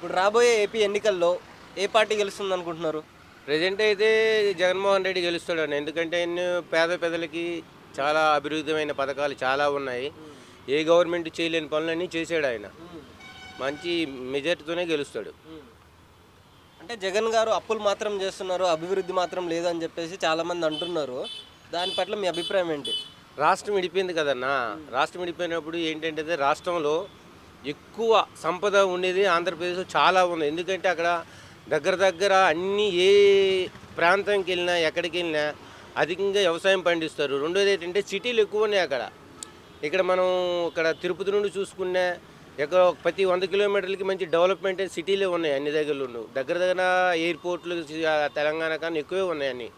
ఇప్పుడు రాబోయే ఏపీ ఎన్నికల్లో ఏ పార్టీ గెలుస్తుంది అనుకుంటున్నారు? ప్రజెంట్ అయితే జగన్మోహన్ రెడ్డి గెలుస్తాడని. ఎందుకంటే పేద ప్రజలకి చాలా అభివృద్ధమైన పథకాలు చాలా ఉన్నాయి. ఏ గవర్నమెంట్ చేయలేని పనులన్నీ చేశాడు ఆయన. హ్మ్. మంచి మెజార్టీతోనే గెలుస్తాడు. హ్మ్. అంటే జగన్ గారు అప్పులు మాత్రం చేస్తున్నారు, అభివృద్ధి మాత్రం లేదని చెప్పేసి చాలామంది అంటున్నారు. దాని పట్ల మీ అభిప్రాయం ఏంటి? రాష్ట్రం విడిపోయింది కదన్నా. రాష్ట్రం విడిపోయినప్పుడు ఏంటంటే రాష్ట్రంలో ఎక్కువ సంపద ఉండేది ఆంధ్రప్రదేశ్‌లో చాలా ఉంది. ఎందుకంటే అక్కడ దగ్గర దగ్గర అన్నీ ఏ ప్రాంతానికి వెళ్ళినా, ఎక్కడికి వెళ్ళినా అధికంగా వ్యవసాయం పండిస్తారు. రెండోది ఏంటంటే సిటీలు ఎక్కువ ఉన్నాయి అక్కడ. ఇక్కడ మనం ఇక్కడ తిరుపతి నుండి చూసుకున్నా ప్రతి 100 కిలోమీటర్లకి మంచి డెవలప్మెంట్ సిటీలే ఉన్నాయి అన్ని దగ్గరలోను. దగ్గర దగ్గర ఎయిర్‌పోర్ట్‌లు తెలంగాణ కన్నా ఎక్కువే ఉన్నాయి అన్నీ.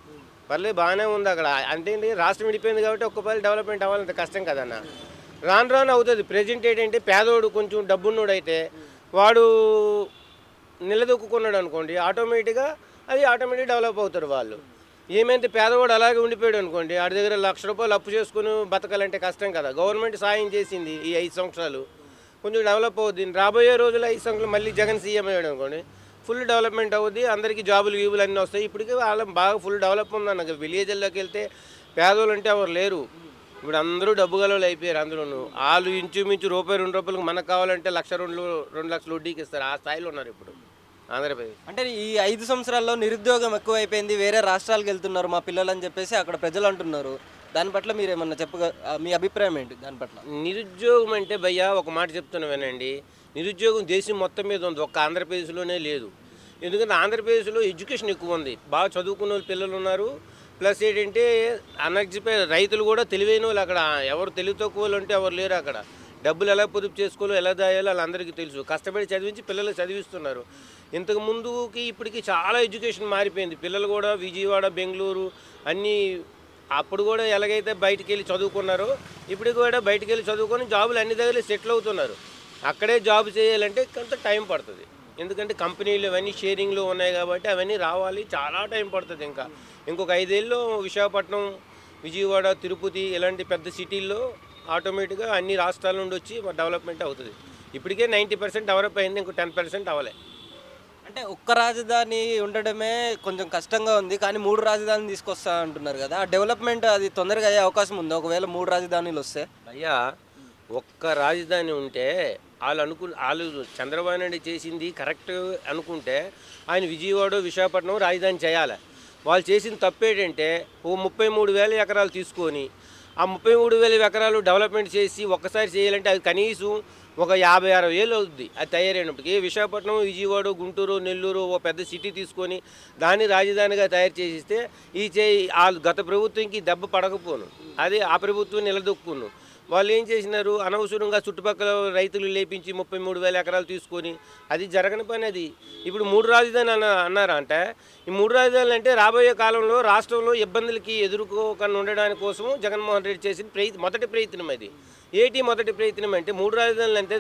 పర్లేదు బాగానే ఉంది అక్కడ. అంటే ఏంటి రాష్ట్రం విడిపోయింది కాబట్టి ఒక్కపల్లి డెవలప్మెంట్ అవ్వాలంటే కష్టం కదన్న. రాను రాను అవుతుంది. ప్రెజెంట్ ఏంటంటే పేదోడు కొంచెం డబ్బున్నోడైతే వాడు నిలదొక్కున్నాడు అనుకోండి, ఆటోమేటిక్‌గా డెవలప్ అవుతారు వాళ్ళు. ఏమైతే పేదవాడు అలాగే ఉండిపోయాడు అనుకోండి, ఆడి దగ్గర ₹1,00,000 అప్పు చేసుకొని బతకాలంటే కష్టం కదా. గవర్నమెంట్ సాయం చేసింది ఈ 5 సంవత్సరాలు. కొంచెం డెవలప్ అవుద్ది. రాబోయే రోజుల్లో 5 సంవత్సరాలు మళ్ళీ జగన్ సీఎం అయ్యాడు అనుకోండి, ఫుల్ డెవలప్మెంట్ అవుద్ది. అందరికీ జాబులు గీబులు అన్నీ వస్తాయి. ఇప్పటికే వాళ్ళ బాగా ఫుల్ డెవలప్ ఉందన్న. విలేజ్‌ల్లోకి వెళ్తే పేదోళ్ళు అంటే ఎవరు లేరు. ఇప్పుడు అందరూ డబ్బు గలవాళ్ళు అయిపోయారు అందులోను. ఆళ్ళు ఇంచుమించు రూపాయి, ₹2 మనకు కావాలంటే 2,00,000 వడ్డీకి ఇస్తారు. ఆ స్థాయిలో ఉన్నారు ఇప్పుడు ఆంధ్రప్రదేశ్. అంటే ఈ 5 సంవత్సరాల్లో నిరుద్యోగం ఎక్కువైపోయింది. వేరే రాష్ట్రాలకెళ్తున్నారు మా పిల్లలని చెప్పేసి అక్కడ ప్రజలు అంటున్నారు. దాని పట్ల మీరేమన్నా మీ అభిప్రాయం ఏంటి దాని పట్ల? నిరుద్యోగం అంటే భయ్యా ఒక మాట చెప్తున్నా వినండి. నిరుద్యోగం దేశం మొత్తం మీద ఉంది. ఒక్క ఆంధ్రప్రదేశ్‌లోనే లేదు. ఎందుకంటే ఆంధ్రప్రదేశ్‌లో ఎడ్యుకేషన్ ఎక్కువ ఉంది. బాగా చదువుకున్నోళ్ళు పిల్లలు ఉన్నారు. ప్లస్ ఏంటంటే రైతులు కూడా తెలివైనోళ్ళు అక్కడ. ఎవరు తెలివి తక్కువోళ్ళు అంటే ఎవరు లేరు అక్కడ. డబ్బులు ఎలా పొదుపు చేసుకోవాలో, ఎలా దాయాలో వాళ్ళందరికీ తెలుసు. కష్టపడి చదివించి పిల్లలు చదివిస్తున్నారు. ఇంతకు ముందుకి ఇప్పటికి చాలా ఎడ్యుకేషన్ మారిపోయింది. పిల్లలు కూడా విజయవాడ, బెంగుళూరు అన్నీ అప్పుడు కూడా ఎలాగైతే బయటికెళ్ళి చదువుకున్నారో ఇప్పుడు కూడా బయటికెళ్ళి చదువుకొని జాబులు అన్ని దగ్గర సెటిల్ అవుతున్నారు. అక్కడే జాబ్ చేయాలంటే కొంత టైం పడుతుంది. ఎందుకంటే కంపెనీలు అవన్నీ షేరింగ్లో ఉన్నాయి కాబట్టి అవన్నీ రావాలి, చాలా టైం పడుతుంది. ఇంకొక 5 ఏళ్ళలో విశాఖపట్నం, విజయవాడ, తిరుపతి ఇలాంటి పెద్ద సిటీల్లో ఆటోమేటిక్గా అన్ని రాష్ట్రాల నుండి వచ్చి డెవలప్మెంట్ అవుతుంది. ఇప్పటికే 90% డెవలప్ అయింది. ఇంకో 10% అవ్వలే. అంటే ఒక్క రాజధాని ఉండడమే కొంచెం కష్టంగా ఉంది. కానీ 3 రాజధానులు తీసుకొస్తా అంటున్నారు గదా! ఆ డెవలప్‌మెంట్ అది తొందరగా అయ్యే అవకాశం ఉందా? ఒకవేళ 3 రాజధానులొస్తే? అయ్యా ఒక్క రాజధాని ఉంటే వాళ్ళు చంద్రబాబు నాయుడు చేసింది కరెక్ట్ అనుకుంటే ఆయన విజయవాడ, విశాఖపట్నం రాజధాని చేయాలి. వాళ్ళు చేసిన తప్పేంటంటే ఓ 33,000 ఎకరాలు తీసుకొని ఆ 33,000 ఎకరాలు డెవలప్మెంట్ చేసి ఒక్కసారి చేయాలంటే అది కనీసం ఒక 50-60 ఏళ్ళు అవుద్ది అది తయారైనప్పటికీ. విశాఖపట్నం, విజయవాడ, గుంటూరు, నెల్లూరు ఓ పెద్ద సిటీ తీసుకొని దాన్ని రాజధానిగా తయారు చేసిస్తే గత ప్రభుత్వంకి దెబ్బ పడకపోను, అది ఆ ప్రభుత్వం నిలదొక్కును. వాళ్ళు ఏం చేసినారు, అనవసరంగా చుట్టుపక్కల రైతులు లేపించి 33,000 ఎకరాలు తీసుకొని అది జరగని పని. అది ఇప్పుడు 3 రాజధాని అన్నారా అంటే ఈ 3 రాజధానులు అంటే రాబోయే కాలంలో రాష్ట్రంలో ఇబ్బందులకి ఎదుర్కోకుండా ఉండడానికి కోసం జగన్మోహన్ రెడ్డి చేసిన మొదటి ప్రయత్నం అది. మొదటి ప్రయత్నం అంటే 3 రాజధానులు అంటే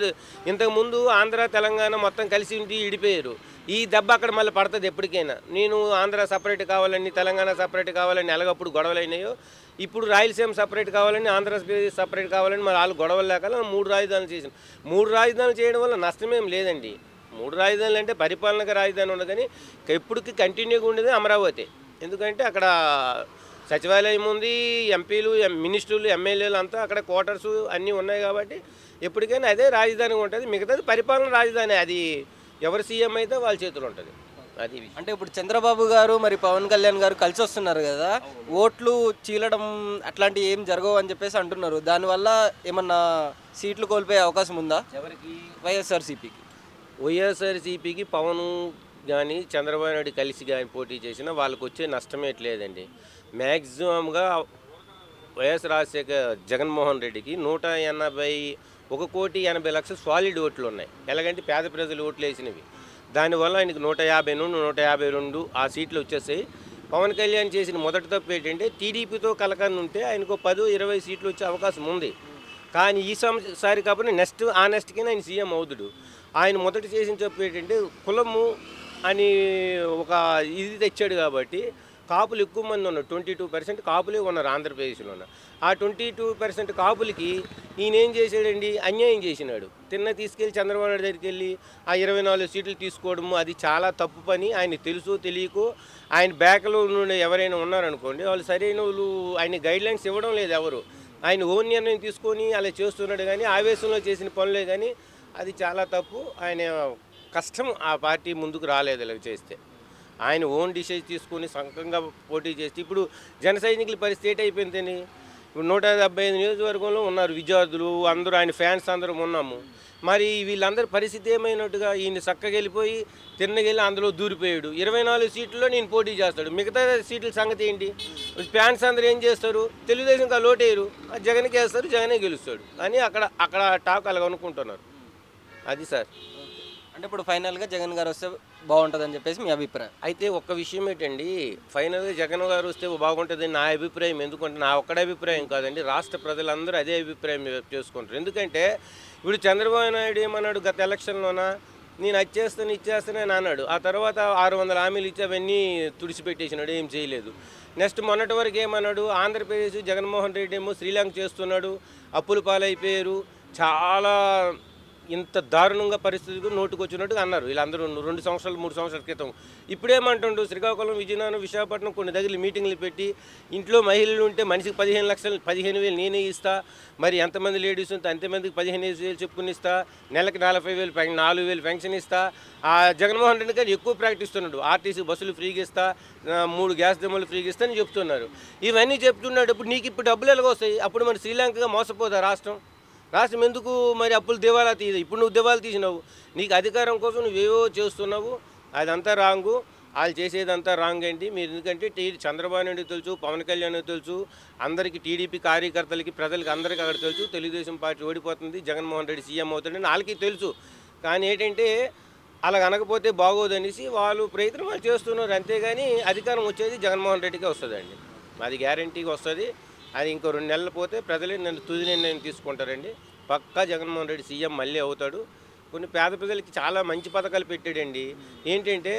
ఇంతకుముందు ఆంధ్ర, తెలంగాణ మొత్తం కలిసి ఉండి ఇడిపోయారు. ఈ దెబ్బ అక్కడ మళ్ళీ పడుతుంది ఎప్పటికైనా. నేను ఆంధ్ర సపరేట్ కావాలని, తెలంగాణ సపరేట్ కావాలని ఎలాగప్పుడు గొడవలు అయినాయో, ఇప్పుడు రాయలసీమ సపరేట్ కావాలని, ఆంధ్రప్రదేశ్ సపరేట్ కావాలని మరి వాళ్ళు గొడవలు లేక 3 రాజధానులు చేసిన. 3 రాజధానులు చేయడం వల్ల నష్టమేం లేదండి. 3 రాజధానులు అంటే పరిపాలనకు రాజధాని ఉండదు, కానీ ఎప్పటికీ కంటిన్యూగా ఉండేది అమరావతి. ఎందుకంటే అక్కడ సచివాలయం ఉంది, ఎంపీలు, మినిస్టర్లు, ఎమ్మెల్యేలు అంతా అక్కడ క్వార్టర్స్ అన్నీ ఉన్నాయి కాబట్టి ఎప్పటికైనా అదే రాజధానిగా ఉంటుంది. మిగతాది పరిపాలన రాజధాని. అది ఎవరు సీఎం అయితే వాళ్ళ చేతిలో ఉంటుంది. అది అంటే ఇప్పుడు చంద్రబాబు గారు మరి పవన్ కళ్యాణ్ గారు కలిసి వస్తున్నారు గదా! ఓట్లు చీలడం అట్లాంటివి ఏం జరగవు అని చెప్పేసి అంటున్నారు. దానివల్ల ఏమన్నా సీట్లు కోల్పోయే అవకాశం ఉందా ఎవరికి వైఎస్ఆర్‌సీపీకి? వైఎస్ఆర్సీపీకి పవన్ కానీ చంద్రబాబు నాయుడు కలిసి కానీ పోటీ చేసినా వాళ్ళకి వచ్చే నష్టమేట్లేదండి. మ్యాక్సిమంగా వైఎస్ జగన్మోహన్ రెడ్డికి 1,80,00,000 సాలిడ్ ఓట్లు ఉన్నాయి. ఎలాగంటే పేద ప్రజలు ఓట్లు వేసినవి. దానివల్ల ఆయనకి 150 నుండి 152 ఆ సీట్లు వచ్చేసాయి. పవన్ కళ్యాణ్ చేసిన మొదటి తప్పు ఏంటంటే టీడీపీతో కలకని ఉంటే ఆయనకు 10-20 సీట్లు వచ్చే అవకాశం ఉంది. కానీ ఈసారి కాబట్టి నెక్స్ట్కైనా ఆయన సీఎం అవుతుడు. ఆయన మొదట చేసిన తప్పు ఏంటంటే కులము అని ఒక ఇది తెచ్చాడు కాబట్టి కాపులు ఎక్కువ మంది ఉన్నారు. 22% కాపులే ఉన్నారు ఆంధ్రప్రదేశ్లోన. ఆ 22% కాపులకి ఈయన ఏం చేశాడండి, అన్యాయం చేసినాడు. తీసుకెళ్ళి చంద్రబాబు నాయుడు దగ్గరికి వెళ్ళి ఆ 24 సీట్లు తీసుకోవడము అది చాలా తప్పు పని. ఆయన తెలుసో తెలియకో ఆయన బ్యాక్లో నుండి ఎవరైనా ఉన్నారనుకోండి, వాళ్ళు సరైన వాళ్ళు ఆయన గైడ్లైన్స్ ఇవ్వడం లేదు ఎవరు. ఆయన ఓన్ నిర్ణయం తీసుకొని అలా చేస్తున్నాడు, కానీ ఆవేశంలో చేసిన పనులే. కానీ అది చాలా తప్పు. ఆయన కష్టం ఆ పార్టీ ముందుకు రాలేదు ఇలా చేస్తే. ఆయన ఓన్ డిసైజ్ తీసుకొని సంకంగా పోటీ చేస్తే ఇప్పుడు జన సైనికుల పరిస్థితి ఏంటైపోయిందని, ఇప్పుడు 175 నియోజకవర్గంలో ఉన్నారు విద్యార్థులు అందరూ, ఆయన ఫ్యాన్స్ అందరం ఉన్నాము. మరి వీళ్ళందరి పరిస్థితి ఏమైనట్టుగా, ఈయన చక్కగా వెళ్ళిపోయి తిన్నగెళ్ళి అందులో దూరిపోయాడు. 24 సీట్లలో నేను పోటీ చేస్తాడు, మిగతా సీట్ల సంగతి ఏంటి? ఫ్యాన్స్ అందరూ ఏం చేస్తారు, తెలుగుదేశంకి లోటేయరు, జగన్కి వేస్తారు, జగనే గెలుస్తాడు అని అక్కడ టాక్ అలాగ అనుకుంటున్నారు. అది సార్. అంటే ఇప్పుడు ఫైనల్గా జగన్ గారు వస్తే బాగుంటుందని చెప్పేసి మీ అభిప్రాయం. అయితే ఒక్క విషయం ఏంటండి, ఫైనల్గా జగన్ గారు వస్తే బాగుంటుందని నా అభిప్రాయం. ఎందుకంటే నా ఒక్కడే అభిప్రాయం కాదండి, రాష్ట్ర ప్రజలందరూ అదే అభిప్రాయం చేసుకుంటారు. ఎందుకంటే ఇప్పుడు చంద్రబాబు నాయుడు ఏమన్నాడు గత ఎలక్షన్లోన, నేను అది చేస్తాను ఇచ్చేస్తానని అన్నాడు. ఆ తర్వాత 600 హామీలు ఇచ్చి అవన్నీ తుడిచిపెట్టేసినాడు, ఏం చేయలేదు. నెక్స్ట్ మొన్నటి వరకు ఏమన్నాడు, ఆంధ్రప్రదేశ్ జగన్మోహన్ రెడ్డి ఏమో శ్రీలంక చేస్తున్నాడు, అప్పుల పాలైపోయారు, చాలా ఇంత దారుణంగా పరిస్థితులు నోటుకొచ్చినట్టుగా అన్నారు వీళ్ళందరూ 2 సంవత్సరాలు 3 సంవత్సరాల క్రితం. ఇప్పుడేమంటుండు, శ్రీకాకుళం, విజయనగరం, విశాఖపట్నం కొన్ని దగ్గర మీటింగ్లు పెట్టి ఇంట్లో మహిళలు ఉంటే మనిషికి 15 లక్షలు 15,000 నేనే ఇస్తా, మరి ఎంతమంది లేడీస్ ఉంటే అంతమందికి 15,000 చెప్పుకుని ఇస్తా, నెలకి 40,000 4,000 పెన్షన్ ఇస్తా. ఆ జగన్మోహన్ రెడ్డి గారు ఎక్కువ ప్రాక్టిస్తున్నాడు, ఆర్టీసీ బస్సులు ఫ్రీగా ఇస్తా, 3 గ్యాస్ దెమ్మలు ఫ్రీగా ఇస్తా అని చెప్తున్నారు. ఇవన్నీ చెప్తున్నాడు. ఇప్పుడు నీకు ఇప్పుడు డబ్బులు ఎలాగొస్తాయి? అప్పుడు మరి శ్రీలంకగా మోసపోదా రాష్ట్రం ఎందుకు మరి అప్పులు దివాలా తీయదు? ఇప్పుడు నువ్వు దివాలా తీసినావు, నీకు అధికారం కోసం నువ్వేవో చేస్తున్నావు, అదంతా రాంగు. వాళ్ళు చేసేదంతా రాంగ్ ఏంటి మీరు? ఎందుకంటే చంద్రబాబు నాయుడు తెలుసు, పవన్ కళ్యాణ్ తెలుసు, అందరికీ టీడీపీ కార్యకర్తలకి ప్రజలకి అందరికీ అక్కడ తెలుసు తెలుగుదేశం పార్టీ ఓడిపోతుంది, జగన్మోహన్ రెడ్డి సీఎం అవుతాడని వాళ్ళకి తెలుసు. కానీ ఏంటంటే అలా అనకపోతే బాగోదనేసి వాళ్ళు ప్రయత్నం వాళ్ళు చేస్తున్నారు. అంతేగాని అధికారం వచ్చేది జగన్మోహన్ రెడ్డికే వస్తుందండి, అది గ్యారంటీగా వస్తుంది. అది ఇంకో 2 నెలలు పోతే ప్రజలే నన్ను తుది నిర్ణయం తీసుకుంటారండి. పక్కా జగన్మోహన్ రెడ్డి సీఎం మళ్ళీ అవుతాడు. కొన్ని పేద ప్రజలకి చాలా మంచి పథకాలు పెట్టాడండి. ఏంటంటే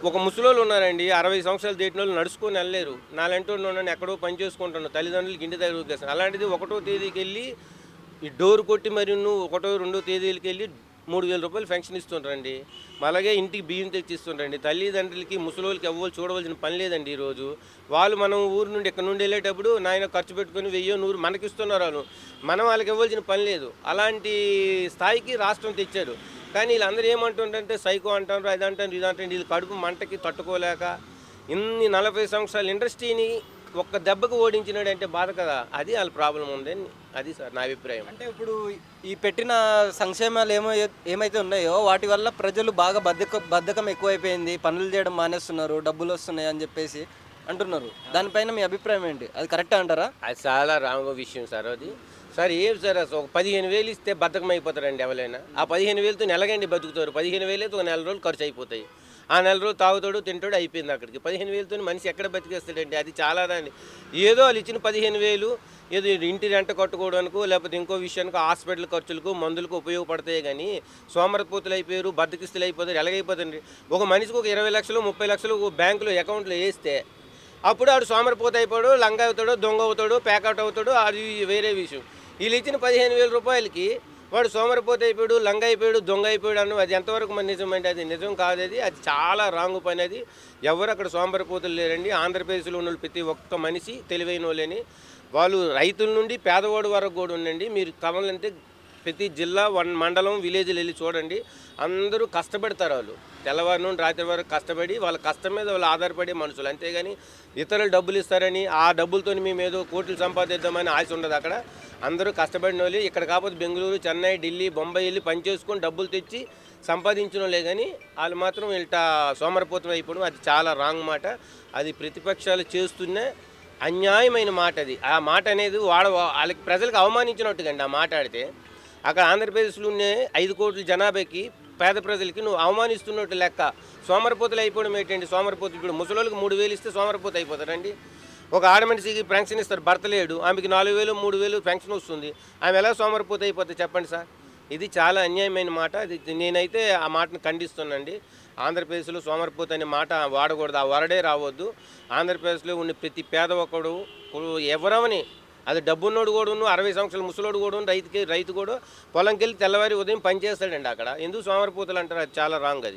ఒక ముసలోళ్ళు ఉన్నారండి, 60 సంవత్సరాలు దాటిన వాళ్ళు నడుచుకొని వెళ్ళలేరు. నాలంటి వాళ్ళు ఉన్నాను, ఎక్కడో పని చేసుకుంటున్నాను, తల్లిదండ్రులకి ఇంటి దగ్గర ఉద్దేశం. అలాంటిది 1వ తేదీకి వెళ్ళి ఈ డోర్ కొట్టి మరి నువ్వు 1వ 2వ తేదీలకి వెళ్ళి 3,000 రూపాయలు పెన్షన్ ఇస్తుంటారండి. అలాగే ఇంటికి బియ్యం తెచ్చిస్తుంటారండి. తల్లిదండ్రులకి ముసలోళ్ళకి ఎవ్వరు చూడవలసిన పని లేదండి. ఈరోజు వాళ్ళు మనం ఊరు నుండి ఇక్కడ నుండి వెళ్ళేటప్పుడు నాయన ఖర్చు పెట్టుకొని 1,000 మనకిస్తున్నారు వాళ్ళు, మనం వాళ్ళకి ఇవ్వాల్సిన పని లేదు. అలాంటి స్థాయికి రాష్ట్రం తెచ్చారు. కానీ వీళ్ళందరూ ఏమంటుంటారంటే సైకో అంటారు, అది అంటారు, ఇది అంటారు. వీళ్ళు కడుపు మంటకి తట్టుకోలేక ఇన్ని 40 సంవత్సరాల ఇండస్ట్రీని ఒక్క దెబ్బకు ఓడించినాడంటే బాధ కదా, అది వాళ్ళ ప్రాబ్లం ఉందని అది సార్ నా అభిప్రాయం. అంటే ఇప్పుడు ఈ పెట్టిన సంక్షేమాలు ఏమైతే ఉన్నాయో వాటి వల్ల ప్రజలు బాగా బద్ధకం ఎక్కువైపోయింది, పనులు చేయడం మానేస్తున్నారు, డబ్బులు వస్తున్నాయి అని చెప్పేసి అంటున్నారు. దానిపైన మీ అభిప్రాయం ఏంటి? అది కరెక్టే అంటారా? అది చాలా రాంగ్ విషయం సార్. అది సార్ ఏం సార్, అసలు ఒక 15,000 ఇస్తే బద్ధకం అయిపోతారండి ఎవరైనా. ఆ 15,000తో నెలగండి బతుకుతారు. 15,000 అయితే ఒక నెల రోజులు ఖర్చు అయిపోతాయి. ఆ నెల రోజులు తాగుతాడు తింటాడు అయిపోయింది అక్కడికి. 15,000తో మనిషి ఎక్కడ బతికేస్తాడండి? అది చాలా దాన్ని ఏదో వాళ్ళు ఇచ్చిన 15,000 ఏదో ఇంటి రెంట కట్టుకోవడానికో లేకపోతే ఇంకో విషయానికి హాస్పిటల్ ఖర్చులకు మందులకు ఉపయోగపడతాయి. కానీ సోమరపోతులు అయిపోయారు, బద్దకిస్తులు అయిపోతారు. ఎలాగైపోతుంది? ఒక మనిషికి ఒక 20 లక్షలు 30 లక్షలు బ్యాంకులో అకౌంట్లో వేస్తే అప్పుడు ఆడు సోమరపోత అయిపోయాడు, లంగ అవుతాడు, దొంగ అవుతాడు, ప్యాకౌట్ అవుతాడు, అది వేరే విషయం. వీళ్ళు ఇచ్చిన 15,000 రూపాయలకి వాడు సోమరిపోత అయిపోయాడు, లంగ అయిపోయాడు, దొంగ అయిపోయాడు అన్న అది ఎంతవరకు మన నిజం అంటే అది నిజం కాదు. అది చాలా రాంగ్ పని. అది ఎవరు అక్కడ సోమరిపోతులు లేరండి. ఆంధ్రప్రదేశ్లో ఉన్న ప్రతి ఒక్క మనిషి తెలివైన వాళ్ళని. వాళ్ళు రైతుల నుండి పేదవాడు వరకు కూడా ఉండండి. మీరు కావాలంటే ప్రతి జిల్లా మండలం విలేజ్లు వెళ్ళి చూడండి, అందరూ కష్టపడతారు. వాళ్ళు తెల్లవారు నుండి రాత్రి వరకు కష్టపడి వాళ్ళ కష్టం మీద వాళ్ళు ఆధారపడే మనుషులు. అంతేగాని ఇతరులు డబ్బులు ఇస్తారని ఆ డబ్బులతో మేము ఏదో కోట్లు సంపాదిద్దామని ఆశ ఉండదు. అక్కడ అందరూ కష్టపడిన వాళ్ళు. ఇక్కడ కాకపోతే బెంగళూరు, చెన్నై, ఢిల్లీ, బొంబాయి వెళ్ళి పని చేసుకొని డబ్బులు తెచ్చి సంపాదించిన వాళ్ళే. కానీ వాళ్ళు మాత్రం వీళ్ళ సోమరపోతం అయిపోవడం అది చాలా రాంగ్ మాట. అది ప్రతిపక్షాలు చేస్తున్న అన్యాయమైన మాట. అది ఆ మాట అనేది వాళ్ళకి ప్రజలకు అవమానించినట్టుగా అండి. ఆ మాట్లాడితే అక్కడ ఆంధ్రప్రదేశ్లో ఉన్న 5 కోట్ల జనాభాకి పేద ప్రజలకి నువ్వు అవమానిస్తున్నట్టు లెక్క. సోమరపోతులు అయిపోవడం ఏంటండి? సోమరపోతులు ఇప్పుడు ముసలోళ్ళకి 3,000 ఇస్తే సోమరపోత అయిపోతారండి. ఒక ఆడమనిషికి పెన్షన్ ఇస్తారు, భర్త లేడు, ఆమెకి 4,000 3,000 పెన్షన్ వస్తుంది, ఆమె ఎలా సోమరపోత అయిపోతుంది చెప్పండి సార్? ఇది చాలా అన్యాయమైన మాట. అది నేనైతే ఆ మాటను ఖండిస్తున్నానండి. ఆంధ్రప్రదేశ్లో సోమరిపోతు అనే మాట వాడకూడదు. ఆ వర్డే రావద్దు. ఆంధ్రప్రదేశ్లో ఉన్న ప్రతి పేద ఒక్కడు ఎవరవని అది డబ్బున్నోడు కూడాను 60 సంవత్సరాల ముసలోడు కూడా రైతు కూడా పొలంకి వెళ్ళి తెల్లవారి ఉదయం పని చేస్తాడండి అక్కడ. ఎందుకు సోమరిపోతులు అంటారు? అది చాలా రాంగ్ అది.